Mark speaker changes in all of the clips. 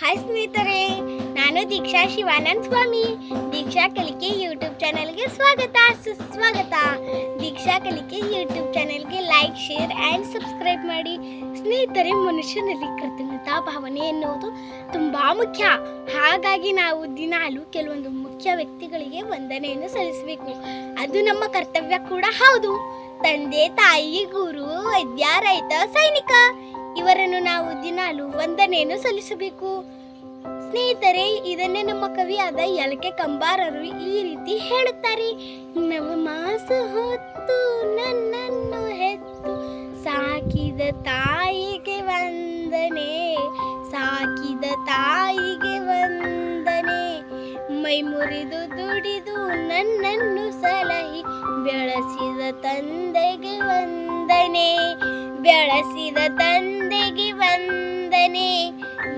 Speaker 1: Hi ಸ್ನೇಹಿತರೆ, ನಾನು ದೀಕ್ಷಾ ಶಿವಾನಂದ್ ಸ್ವಾಮಿ. ದೀಕ್ಷಾ ಕಲಿಕೆ ಯೂಟ್ಯೂಬ್ ಚಾನೆಲ್ಗೆ ಸ್ವಾಗತ ಸುಸ್ವಾಗತ. ದೀಕ್ಷಾ ಕಲಿಕೆ ಯೂಟ್ಯೂಬ್ ಚಾನೆಲ್ಗೆ ಲೈಕ್, ಶೇರ್ ಆ್ಯಂಡ್ ಸಬ್ಸ್ಕ್ರೈಬ್ ಮಾಡಿ. ಸ್ನೇಹಿತರೆ, ಮನುಷ್ಯನಲ್ಲಿ ಕೃತಜ್ಞತಾ ಭಾವನೆ ಎನ್ನುವುದು ತುಂಬ ಮುಖ್ಯ. ಹಾಗಾಗಿ ನಾವು ದಿನಾಲು ಕೆಲವೊಂದು ಮುಖ್ಯ ವ್ಯಕ್ತಿಗಳಿಗೆ ವಂದನೆಯನ್ನು ಸಲ್ಲಿಸಬೇಕು. ಅದು ನಮ್ಮ ಕರ್ತವ್ಯ ಕೂಡ ಹೌದು. ತಂದೆ, ತಾಯಿ, ಗುರು, ವೈದ್ಯ, ರೈತ, ಸೈನಿಕ ಇವರನ್ನು ನಾವು ದಿನಾಲು ವಂದನೆಯನ್ನು ಸಲ್ಲಿಸಬೇಕು. ಸ್ನೇಹಿತರೆ, ಇದನ್ನೇ ನಮ್ಮ ಕವಿಯಾದ ಯಲಕೆ ಕಂಬಾರರು ಈ ರೀತಿ ಹೇಳುತ್ತಾರೆ. ನವಮಾಸ ಹೊತ್ತು ನನ್ನನ್ನು ಹೆತ್ತು ಸಾಕಿದ ತಾಯಿಗೆ ವಂದನೆ, ಸಾಕಿದ ತಾಯಿಗೆ ವಂದನೆ. ಮೈ ಮುರಿದು ದುಡಿದು ನನ್ನನ್ನು ಸಲಹಿ ಬೆಳೆಸಿದ ತಂದೆಗೆ ವಂದನೆ, ಬೆಳೆಸಿದ ತಂದೆಗೆ ವಂದನೆ.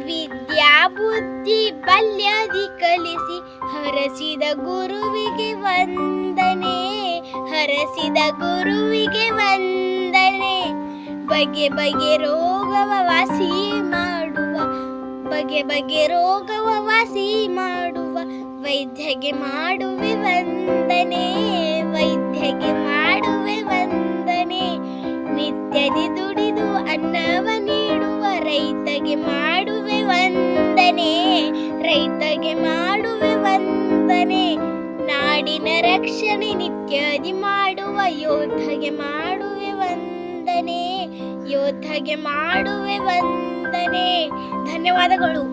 Speaker 1: ವಿದ್ಯಾ ಬುದ್ಧಿ ಬಲ್ಯದಿ ಕಲಿಸಿ ಹರಸಿದ ಗುರುವಿಗೆ ವಂದನೆ, ಹರಸಿದ ಗುರುವಿಗೆ ವಂದನೆ. ಬಗೆ ಬಗೆ ರೋಗವ ವಾಸಿ ಮಾಡುವ, ಬಗೆ ಬಗೆ ರೋಗವ ವಾಸಿ ಮಾಡುವ ವೈದ್ಯಗೆ ಮಾಡುವೆ ವಂದನೆ, ವೈದ್ಯಗೆ ಮಾಡುವೆ ವಂದನೆ. ನಿತ್ಯದಿ ದುಡಿದು ಅನ್ನವ ನೀಡುವ ರೈತಗೆ ಮಾಡುವೆ ವಂದನೆ, ರೈತಗೆ ಮಾಡುವೆ ವಂದನೆ. ನಾಡಿನ ರಕ್ಷಣೆ ನಿತ್ಯದಿ ಮಾಡುವ ಯೋಧಗೆ ಮಾಡುವೆ ವಂದನೆ, ಯೋಧಗೆ ಮಾಡುವೆ ವಂದನೆ. ಧನ್ಯವಾದಗಳು.